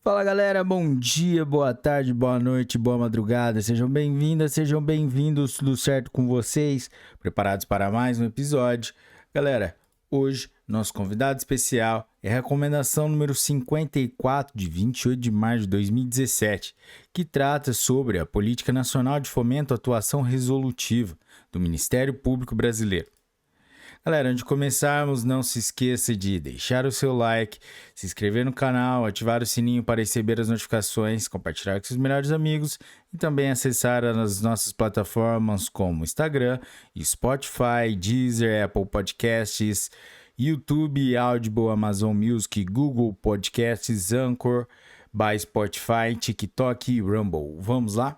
Fala galera, bom dia, boa tarde, boa noite, boa madrugada, sejam bem-vindas, sejam bem-vindos, tudo certo com vocês? Preparados para mais um episódio? Galera, hoje nosso convidado especial é a recomendação número 54 de 28 de março de 2017, que trata sobre a Política Nacional de Fomento à Atuação Resolutiva do Ministério Público Brasileiro. Galera, antes de começarmos, não se esqueça de deixar o seu like, se inscrever no canal, ativar o sininho para receber as notificações, compartilhar com seus melhores amigos e também acessar as nossas plataformas como Instagram, Spotify, Deezer, Apple Podcasts, YouTube, Audible, Amazon Music, Google Podcasts, Anchor, by Spotify, TikTok e Rumble. Vamos lá?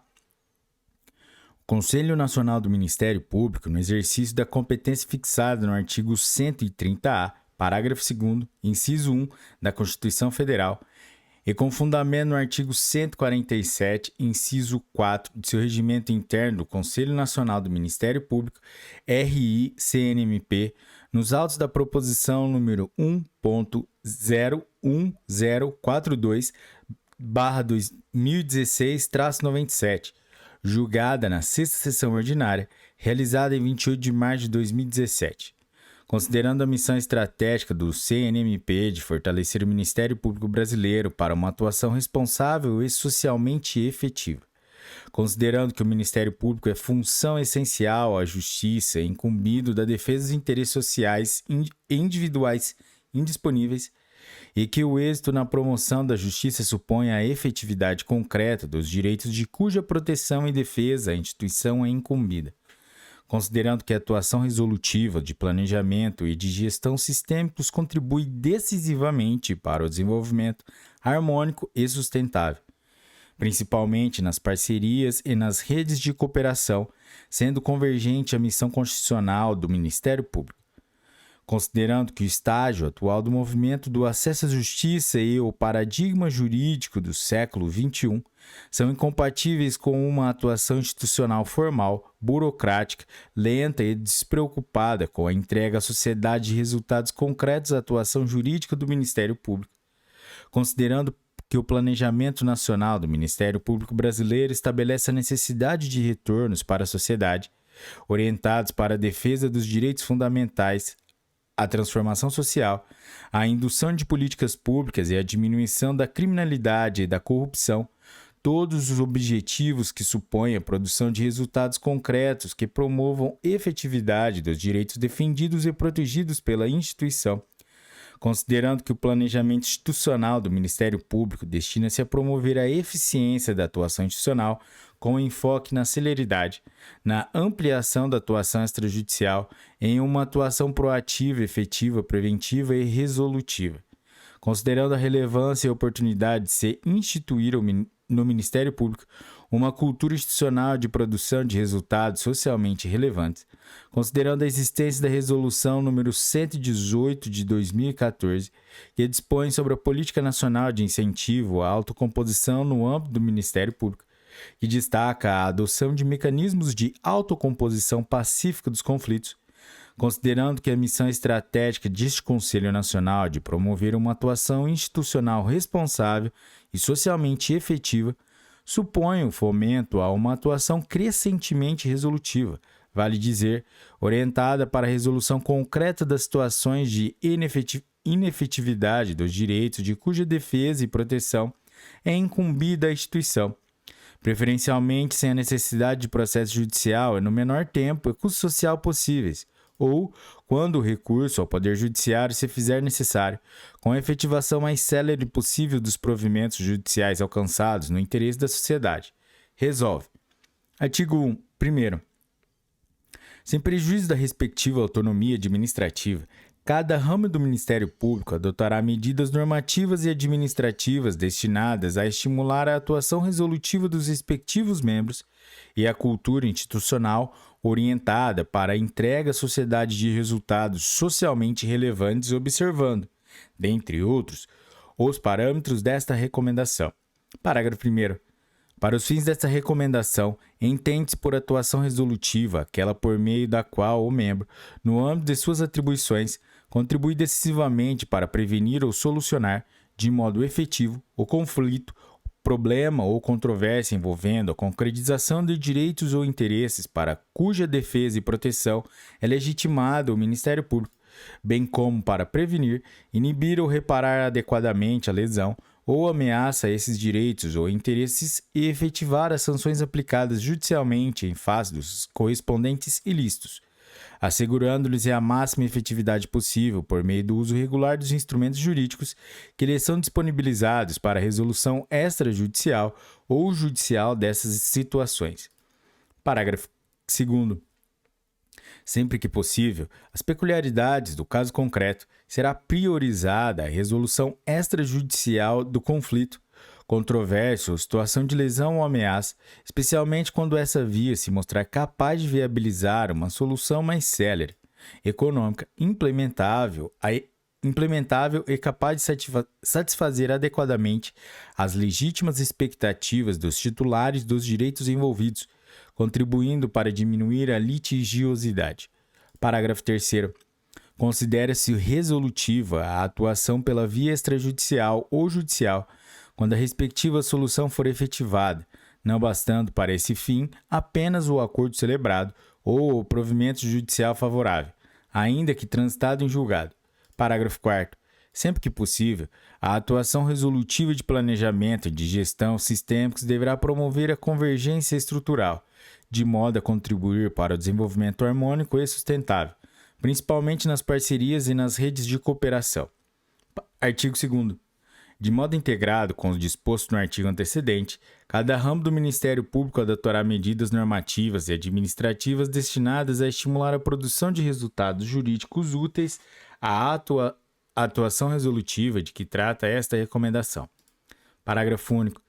Conselho Nacional do Ministério Público, no exercício da competência fixada no artigo 130-A, parágrafo 2º, inciso 1 da Constituição Federal, e com fundamento no artigo 147, inciso 4 de seu regimento interno do Conselho Nacional do Ministério Público, RI-CNMP, nos autos da proposição número 1.01042/2016-97, julgada na 6ª sessão ordinária, realizada em 28 de março de 2017. Considerando a missão estratégica do CNMP de fortalecer o Ministério Público Brasileiro para uma atuação responsável e socialmente efetiva. Considerando que o Ministério Público é função essencial à justiça, incumbido da defesa dos interesses sociais individuais indisponíveis, e que o êxito na promoção da justiça supõe a efetividade concreta dos direitos de cuja proteção e defesa a instituição é incumbida. Considerando que a atuação resolutiva de planejamento e de gestão sistêmicos contribui decisivamente para o desenvolvimento harmônico e sustentável, principalmente nas parcerias e nas redes de cooperação, sendo convergente a missão constitucional do Ministério Público. Considerando que o estágio atual do movimento do acesso à justiça e o paradigma jurídico do século XXI são incompatíveis com uma atuação institucional formal, burocrática, lenta e despreocupada com a entrega à sociedade de resultados concretos à atuação jurídica do Ministério Público. Considerando que o Planejamento Nacional do Ministério Público Brasileiro estabelece a necessidade de retornos para a sociedade, orientados para a defesa dos direitos fundamentais, a transformação social, a indução de políticas públicas e a diminuição da criminalidade e da corrupção, todos os objetivos que supõem a produção de resultados concretos que promovam efetividade dos direitos defendidos e protegidos pela instituição. Considerando que o planejamento institucional do Ministério Público destina-se a promover a eficiência da atuação institucional, com enfoque na celeridade, na ampliação da atuação extrajudicial, em uma atuação proativa, efetiva, preventiva e resolutiva. Considerando a relevância e a oportunidade de se instituir no Ministério Público uma cultura institucional de produção de resultados socialmente relevantes, considerando a existência da Resolução número 118 de 2014, que dispõe sobre a Política Nacional de Incentivo à Autocomposição no âmbito do Ministério Público, que destaca a adoção de mecanismos de autocomposição pacífica dos conflitos, considerando que a missão estratégica deste Conselho Nacional de promover uma atuação institucional responsável e socialmente efetiva supõe o fomento a uma atuação crescentemente resolutiva, vale dizer, orientada para a resolução concreta das situações de inefetividade dos direitos de cuja defesa e proteção é incumbida a instituição, preferencialmente sem a necessidade de processo judicial e no menor tempo e custo social possíveis, ou, quando o recurso ao Poder Judiciário se fizer necessário, com a efetivação mais célere possível dos provimentos judiciais alcançados no interesse da sociedade. Resolve. Artigo 1. Primeiro, sem prejuízo da respectiva autonomia administrativa, cada ramo do Ministério Público adotará medidas normativas e administrativas destinadas a estimular a atuação resolutiva dos respectivos membros e a cultura institucional orientada para a entrega à sociedade de resultados socialmente relevantes, observando, dentre outros, os parâmetros desta recomendação. Parágrafo 1º. Para os fins desta recomendação, entende-se por atuação resolutiva aquela por meio da qual o membro, no âmbito de suas atribuições, contribui decisivamente para prevenir ou solucionar, de modo efetivo o conflito, problema ou controvérsia envolvendo a concretização de direitos ou interesses para cuja defesa e proteção é legitimado o Ministério Público, bem como para prevenir, inibir ou reparar adequadamente a lesão ou ameaça a esses direitos ou interesses e efetivar as sanções aplicadas judicialmente em face dos correspondentes ilícitos, assegurando-lhes a máxima efetividade possível por meio do uso regular dos instrumentos jurídicos que lhes são disponibilizados para a resolução extrajudicial ou judicial dessas situações. Parágrafo 2º. Sempre que possível, as peculiaridades do caso concreto será priorizada a resolução extrajudicial do conflito, controvérsia ou situação de lesão ou ameaça, especialmente quando essa via se mostrar capaz de viabilizar uma solução mais célere, econômica, implementável e capaz de satisfazer adequadamente as legítimas expectativas dos titulares dos direitos envolvidos, contribuindo para diminuir a litigiosidade. Parágrafo 3º. Considera-se resolutiva a atuação pela via extrajudicial ou judicial quando a respectiva solução for efetivada, não bastando para esse fim apenas o acordo celebrado ou o provimento judicial favorável, ainda que transitado em julgado. Parágrafo 4º. Sempre que possível, a atuação resolutiva de planejamento e de gestão sistêmicos deverá promover a convergência estrutural, de modo a contribuir para o desenvolvimento harmônico e sustentável, principalmente nas parcerias e nas redes de cooperação. Artigo 2º. De modo integrado com o disposto no artigo antecedente, cada ramo do Ministério Público adotará medidas normativas e administrativas destinadas a estimular a produção de resultados jurídicos úteis à atuação resolutiva de que trata esta recomendação. Parágrafo único.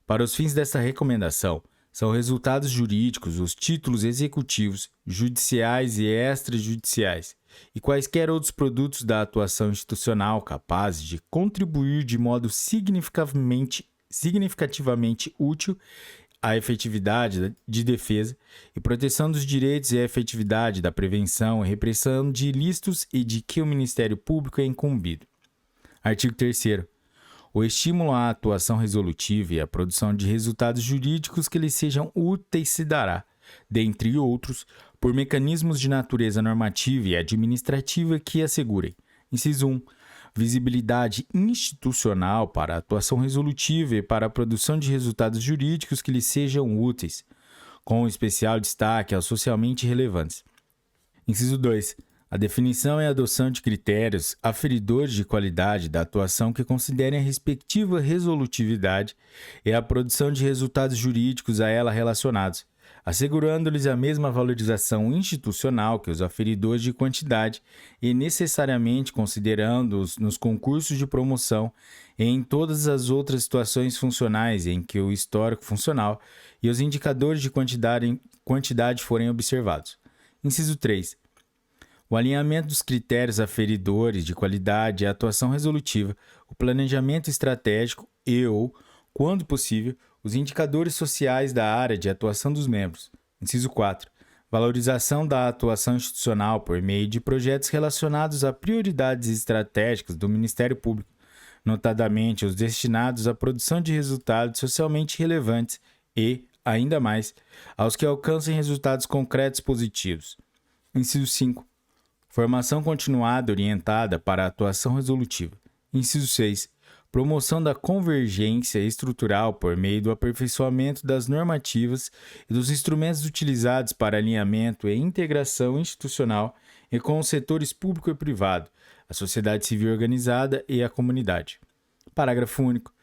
Para os fins desta recomendação, são resultados jurídicos os títulos executivos, judiciais e extrajudiciais, e quaisquer outros produtos da atuação institucional capazes de contribuir de modo significativamente útil à efetividade de defesa e proteção dos direitos e à efetividade da prevenção e repressão de ilícitos e de que o Ministério Público é incumbido. Artigo 3º. O estímulo à atuação resolutiva e à produção de resultados jurídicos que lhes sejam úteis se dará, dentre outros, por mecanismos de natureza normativa e administrativa que assegurem: inciso 1. Visibilidade institucional para a atuação resolutiva e para a produção de resultados jurídicos que lhes sejam úteis, com especial destaque aos socialmente relevantes. Inciso 2. A definição e a adoção de critérios aferidores de qualidade da atuação que considerem a respectiva resolutividade e a produção de resultados jurídicos a ela relacionados, assegurando-lhes a mesma valorização institucional que os aferidores de quantidade e necessariamente considerando-os nos concursos de promoção e em todas as outras situações funcionais em que o histórico funcional e os indicadores de quantidade forem observados. Inciso 3. O alinhamento dos critérios aferidores de qualidade e a atuação resolutiva, o planejamento estratégico ou, quando possível, os indicadores sociais da área de atuação dos membros. Inciso 4. Valorização da atuação institucional por meio de projetos relacionados a prioridades estratégicas do Ministério Público, notadamente os destinados à produção de resultados socialmente relevantes e, ainda mais, aos que alcancem resultados concretos positivos. Inciso 5. Formação continuada orientada para a atuação resolutiva. Inciso 6. Promoção da convergência estrutural por meio do aperfeiçoamento das normativas e dos instrumentos utilizados para alinhamento e integração institucional e com os setores público e privado, a sociedade civil organizada e a comunidade. Parágrafo único.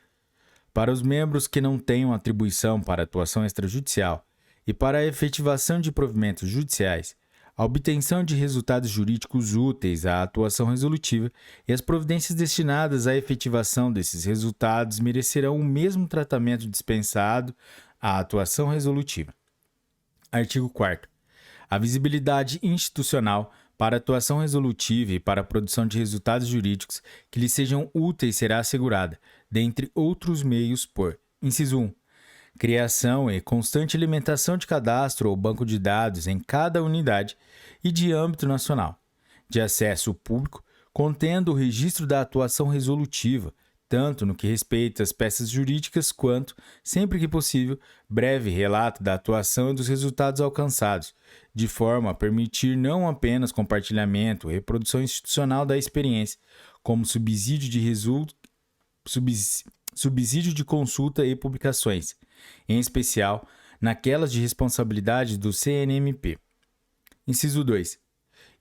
Para os membros que não tenham atribuição para atuação extrajudicial e para a efetivação de provimentos judiciais, a obtenção de resultados jurídicos úteis à atuação resolutiva e as providências destinadas à efetivação desses resultados merecerão o mesmo tratamento dispensado à atuação resolutiva. Artigo 4º. A visibilidade institucional para a atuação resolutiva e para a produção de resultados jurídicos que lhe sejam úteis será assegurada, dentre outros meios, por: inciso 1. Criação e constante alimentação de cadastro ou banco de dados em cada unidade e de âmbito nacional, de acesso público, contendo o registro da atuação resolutiva, tanto no que respeita às peças jurídicas quanto, sempre que possível, breve relato da atuação e dos resultados alcançados, de forma a permitir não apenas compartilhamento e reprodução institucional da experiência, como subsídio de consulta e publicações, em especial naquelas de responsabilidade do CNMP. Inciso 2.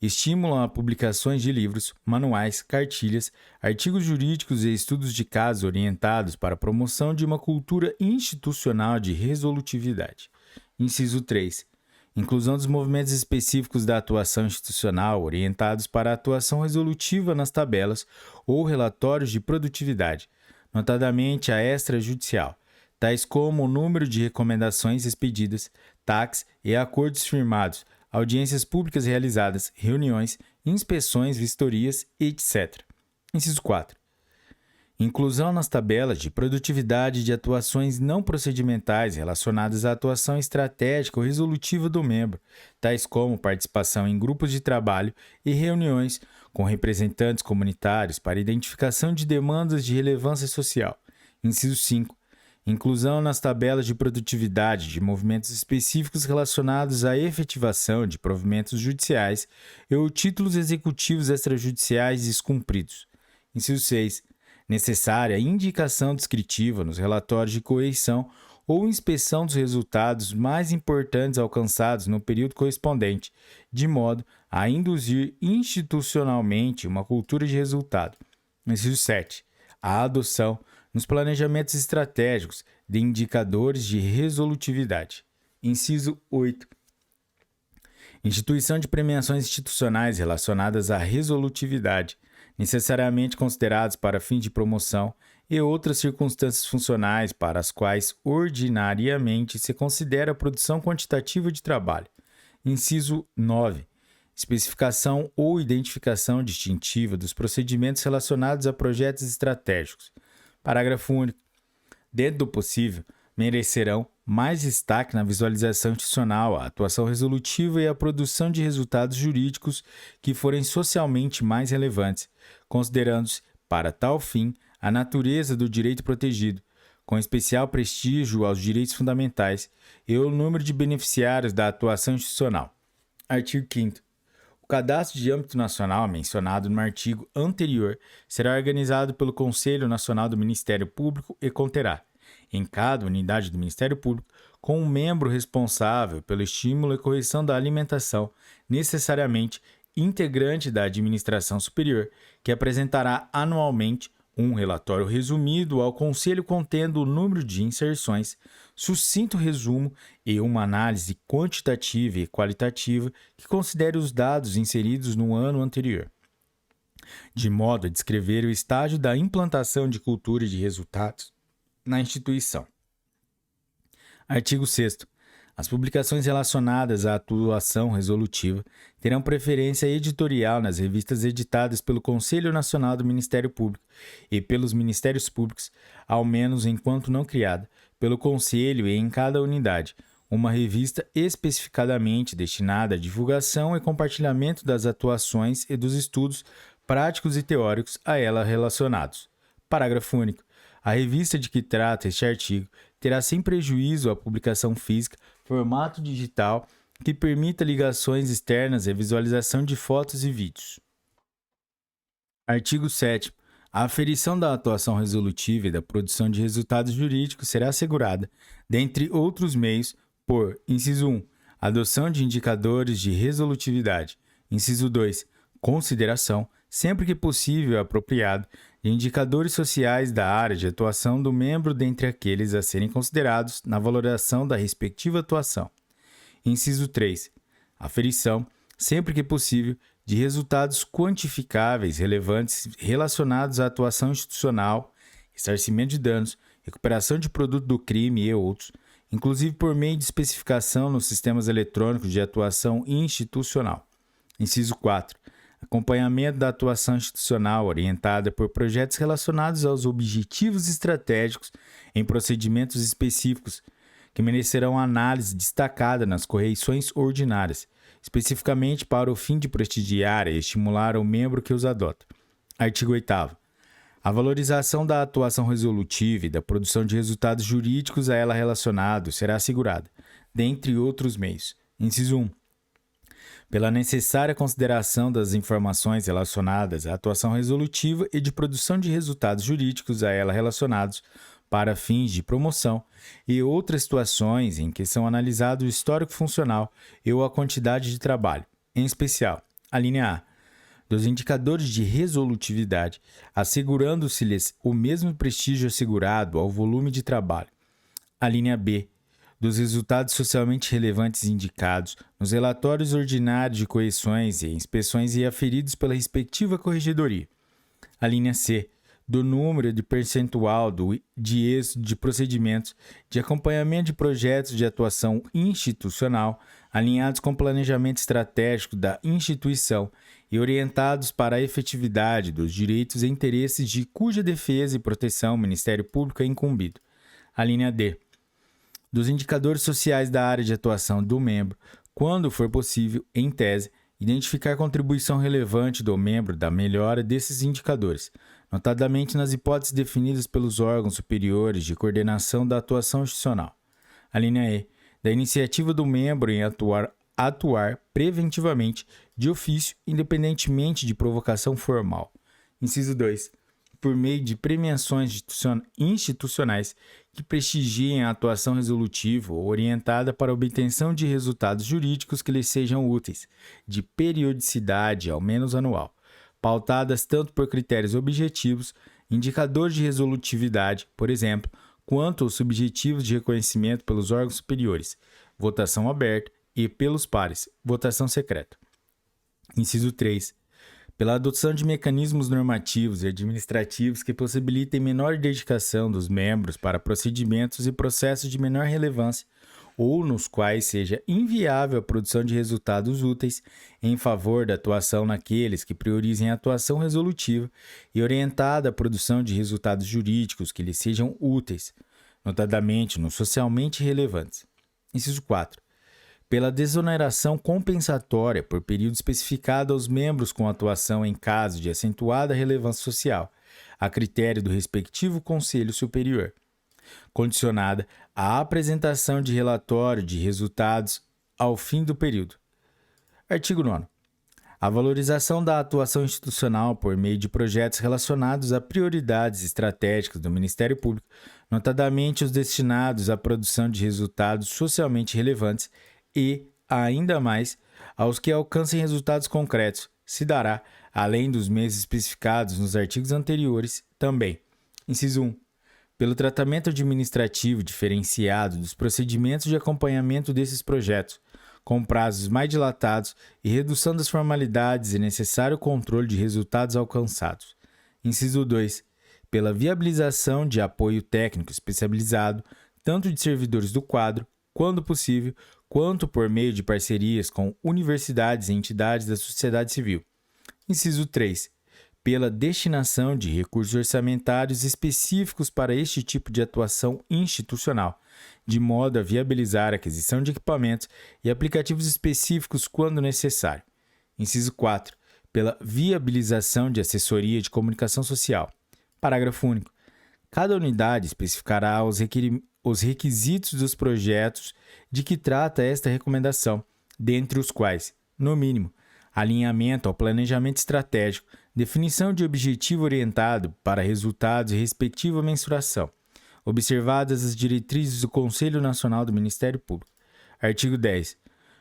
Estimulam a publicações de livros, manuais, cartilhas, artigos jurídicos e estudos de casos orientados para a promoção de uma cultura institucional de resolutividade. Inciso 3. Inclusão dos movimentos específicos da atuação institucional orientados para a atuação resolutiva nas tabelas ou relatórios de produtividade, notadamente a extrajudicial, tais como o número de recomendações expedidas, TACs e acordos firmados, audiências públicas realizadas, reuniões, inspeções, vistorias, etc. Inciso 4. Inclusão nas tabelas de produtividade de atuações não procedimentais relacionadas à atuação estratégica ou resolutiva do membro, tais como participação em grupos de trabalho e reuniões com representantes comunitários para identificação de demandas de relevância social. Inciso 5. Inclusão nas tabelas de produtividade de movimentos específicos relacionados à efetivação de provimentos judiciais e ou títulos executivos extrajudiciais descumpridos. Inciso 6. Necessária indicação descritiva nos relatórios de correição ou inspeção dos resultados mais importantes alcançados no período correspondente, de modo a induzir institucionalmente uma cultura de resultado. Inciso 7. A adoção, nos planejamentos estratégicos, de indicadores de resolutividade. Inciso 8. Instituição de premiações institucionais relacionadas à resolutividade, necessariamente considerados para fim de promoção e outras circunstâncias funcionais para as quais ordinariamente se considera a produção quantitativa de trabalho. Inciso 9. Especificação ou identificação distintiva dos procedimentos relacionados a projetos estratégicos. Parágrafo único. Dentro do possível, merecerão mais destaque na visualização institucional, a atuação resolutiva e a produção de resultados jurídicos que forem socialmente mais relevantes, considerando-se, para tal fim, a natureza do direito protegido, com especial prestígio aos direitos fundamentais e o número de beneficiários da atuação institucional. Artigo 5º. O cadastro de âmbito nacional mencionado no artigo anterior será organizado pelo Conselho Nacional do Ministério Público e conterá, em cada unidade do Ministério Público, com um membro responsável pelo estímulo e correção da alimentação, necessariamente integrante da administração superior, que apresentará anualmente um relatório resumido ao Conselho contendo o número de inserções, sucinto resumo e uma análise quantitativa e qualitativa que considere os dados inseridos no ano anterior, de modo a descrever o estágio da implantação de cultura de resultados na instituição. Artigo 6º. As publicações relacionadas à atuação resolutiva terão preferência editorial nas revistas editadas pelo Conselho Nacional do Ministério Público e pelos Ministérios Públicos, ao menos enquanto não criada, pelo Conselho e em cada unidade, uma revista especificadamente destinada à divulgação e compartilhamento das atuações e dos estudos práticos e teóricos a ela relacionados. Parágrafo único. A revista de que trata este artigo terá sem prejuízo a publicação física, formato digital, que permita ligações externas e visualização de fotos e vídeos. Artigo 7º. A aferição da atuação resolutiva e da produção de resultados jurídicos será assegurada, dentre outros meios, por: inciso 1. Adoção de indicadores de resolutividade. Inciso 2. Consideração, sempre que possível e apropriado, de indicadores sociais da área de atuação do membro dentre aqueles a serem considerados na valoração da respectiva atuação. Inciso 3. Aferição, sempre que possível, de resultados quantificáveis relevantes relacionados à atuação institucional, ressarcimento de danos, recuperação de produto do crime e outros, inclusive por meio de especificação nos sistemas eletrônicos de atuação institucional. Inciso 4. Acompanhamento da atuação institucional orientada por projetos relacionados aos objetivos estratégicos em procedimentos específicos, que merecerão análise destacada nas correições ordinárias, especificamente para o fim de prestigiar e estimular o membro que os adota. Artigo 8º. A valorização da atuação resolutiva e da produção de resultados jurídicos a ela relacionados será assegurada, dentre outros meios. Inciso 1. Pela necessária consideração das informações relacionadas à atuação resolutiva e de produção de resultados jurídicos a ela relacionados para fins de promoção e outras situações em que são analisados o histórico funcional e ou a quantidade de trabalho, em especial, a linha A, dos indicadores de resolutividade, assegurando-se-lhes o mesmo prestígio assegurado ao volume de trabalho. A linha B, dos resultados socialmente relevantes indicados nos relatórios ordinários de correções e inspeções e aferidos pela respectiva corregedoria. A linha C, do número de percentual de êxito de procedimentos de acompanhamento de projetos de atuação institucional alinhados com o planejamento estratégico da instituição e orientados para a efetividade dos direitos e interesses de cuja defesa e proteção o Ministério Público é incumbido. A linha D, dos indicadores sociais da área de atuação do membro, quando for possível, em tese, identificar contribuição relevante do membro da melhora desses indicadores, notadamente nas hipóteses definidas pelos órgãos superiores de coordenação da atuação institucional. A linha E, da iniciativa do membro em atuar preventivamente, de ofício, independentemente de provocação formal. Inciso 2. Por meio de premiações institucionais que prestigiem a atuação resolutiva ou orientada para a obtenção de resultados jurídicos que lhes sejam úteis, de periodicidade ao menos anual, pautadas tanto por critérios objetivos, indicadores de resolutividade, por exemplo, quanto aos subjetivos de reconhecimento pelos órgãos superiores, votação aberta, e pelos pares, votação secreta. Inciso 3. Pela adoção de mecanismos normativos e administrativos que possibilitem menor dedicação dos membros para procedimentos e processos de menor relevância ou nos quais seja inviável a produção de resultados úteis em favor da atuação naqueles que priorizem a atuação resolutiva e orientada à produção de resultados jurídicos que lhes sejam úteis, notadamente nos socialmente relevantes. Inciso 4. Pela desoneração compensatória por período especificado aos membros com atuação em caso de acentuada relevância social, a critério do respectivo Conselho Superior, condicionada à apresentação de relatório de resultados ao fim do período. Artigo 9º. A valorização da atuação institucional por meio de projetos relacionados a prioridades estratégicas do Ministério Público, notadamente os destinados à produção de resultados socialmente relevantes e, ainda mais, aos que alcancem resultados concretos, se dará, além dos meses especificados nos artigos anteriores, também. Inciso 1. Pelo tratamento administrativo diferenciado dos procedimentos de acompanhamento desses projetos, com prazos mais dilatados e redução das formalidades e necessário controle de resultados alcançados. Inciso 2. Pela viabilização de apoio técnico especializado, tanto de servidores do quadro, quando possível, quanto por meio de parcerias com universidades e entidades da sociedade civil. Inciso 3. Pela destinação de recursos orçamentários específicos para este tipo de atuação institucional, de modo a viabilizar a aquisição de equipamentos e aplicativos específicos quando necessário. Inciso 4. Pela viabilização de assessoria de comunicação social. Parágrafo único. Cada unidade especificará os requisitos dos projetos de que trata esta recomendação, dentre os quais, no mínimo, alinhamento ao planejamento estratégico, definição de objetivo orientado para resultados e respectiva mensuração, observadas as diretrizes do Conselho Nacional do Ministério Público. Artigo 10.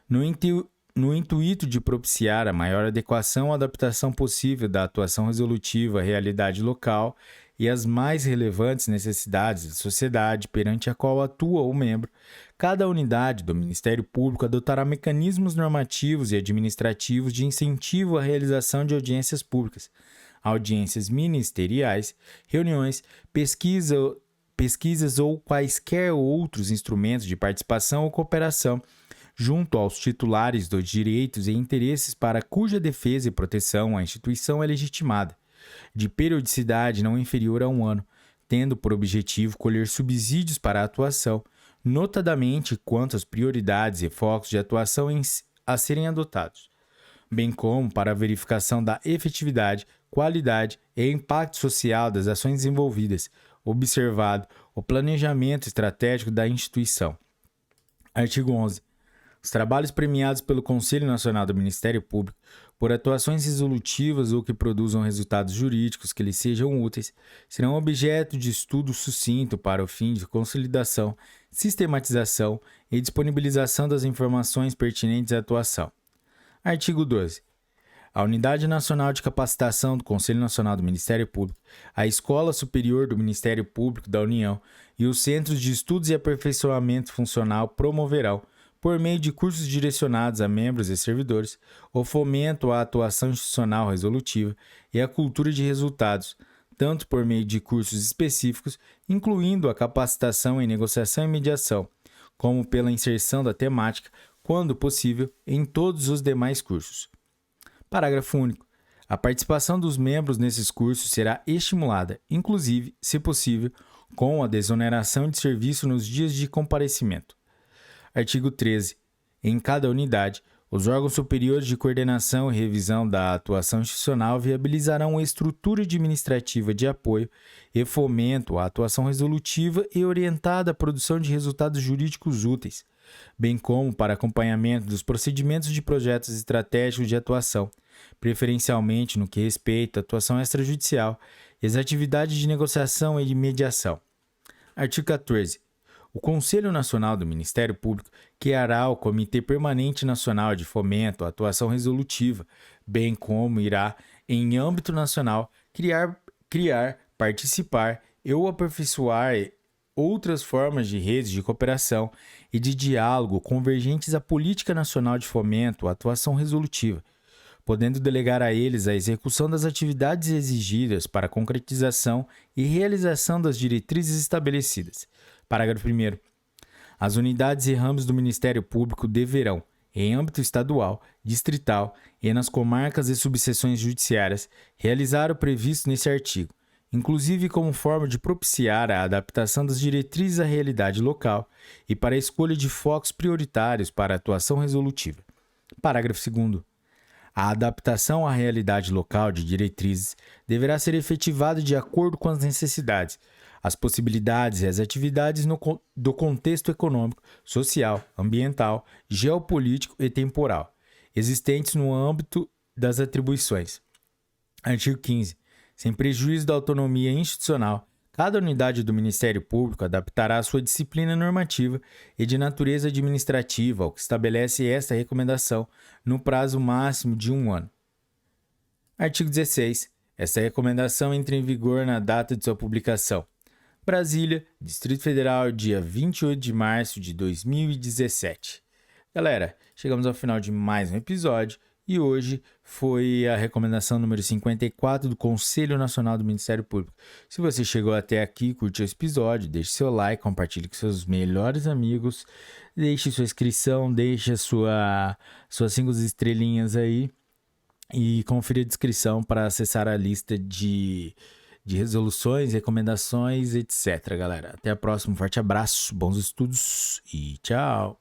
No intuito de propiciar a maior adequação ou adaptação possível da atuação resolutiva à realidade local e às mais relevantes necessidades da sociedade perante a qual atua o membro, cada unidade do Ministério Público adotará mecanismos normativos e administrativos de incentivo à realização de audiências públicas, audiências ministeriais, reuniões, pesquisas ou quaisquer outros instrumentos de participação ou cooperação junto aos titulares dos direitos e interesses para cuja defesa e proteção a instituição é legitimada, de periodicidade não inferior a 1 ano, tendo por objetivo colher subsídios para a atuação, notadamente quanto às prioridades e focos de atuação a serem adotados, bem como para a verificação da efetividade, qualidade e impacto social das ações desenvolvidas, observado o planejamento estratégico da instituição. Artigo 11. Os trabalhos premiados pelo Conselho Nacional do Ministério Público por atuações resolutivas ou que produzam resultados jurídicos que lhes sejam úteis serão objeto de estudo sucinto para o fim de consolidação, sistematização e disponibilização das informações pertinentes à atuação. Artigo 12. A Unidade Nacional de Capacitação do Conselho Nacional do Ministério Público, a Escola Superior do Ministério Público da União e os Centros de Estudos e Aperfeiçoamento Funcional promoverão, por meio de cursos direcionados a membros e servidores, o fomento à atuação institucional resolutiva e à cultura de resultados, tanto por meio de cursos específicos, incluindo a capacitação em negociação e mediação, como pela inserção da temática, quando possível, em todos os demais cursos. Parágrafo único. A participação dos membros nesses cursos será estimulada, inclusive, se possível, com a desoneração de serviço nos dias de comparecimento. Artigo 13. Em cada unidade, os órgãos superiores de coordenação e revisão da atuação institucional viabilizarão uma estrutura administrativa de apoio e fomento à atuação resolutiva e orientada à produção de resultados jurídicos úteis, bem como para acompanhamento dos procedimentos de projetos estratégicos de atuação, preferencialmente no que respeita à atuação extrajudicial e as atividades de negociação e de mediação. Artigo 14. O Conselho Nacional do Ministério Público criará o Comitê Permanente Nacional de Fomento à Atuação Resolutiva, bem como irá, em âmbito nacional, criar, participar e ou aperfeiçoar outras formas de redes de cooperação e de diálogo convergentes à Política Nacional de Fomento à Atuação Resolutiva, podendo delegar a eles a execução das atividades exigidas para a concretização e realização das diretrizes estabelecidas. Parágrafo 1º. As unidades e ramos do Ministério Público deverão, em âmbito estadual, distrital e nas comarcas e subseções judiciárias, realizar o previsto nesse artigo, inclusive como forma de propiciar a adaptação das diretrizes à realidade local e para a escolha de focos prioritários para a atuação resolutiva. Parágrafo 2º. A adaptação à realidade local de diretrizes deverá ser efetivada de acordo com as necessidades, as possibilidades e as atividades do contexto econômico, social, ambiental, geopolítico e temporal, existentes no âmbito das atribuições. Artigo 15. Sem prejuízo da autonomia institucional, cada unidade do Ministério Público adaptará sua disciplina normativa e de natureza administrativa ao que estabelece esta recomendação no prazo máximo de 1 ano. Artigo 16. Esta recomendação entra em vigor na data de sua publicação. Brasília, Distrito Federal, dia 28 de março de 2017. Galera, chegamos ao final de mais um episódio e hoje foi a recomendação número 54 do Conselho Nacional do Ministério Público. Se você chegou até aqui, curtiu esse episódio, deixe seu like, compartilhe com seus melhores amigos, deixe sua inscrição, deixe suas 5 estrelinhas aí e confira a descrição para acessar a lista de resoluções, recomendações, etc, galera. Até a próxima, um forte abraço, bons estudos e tchau!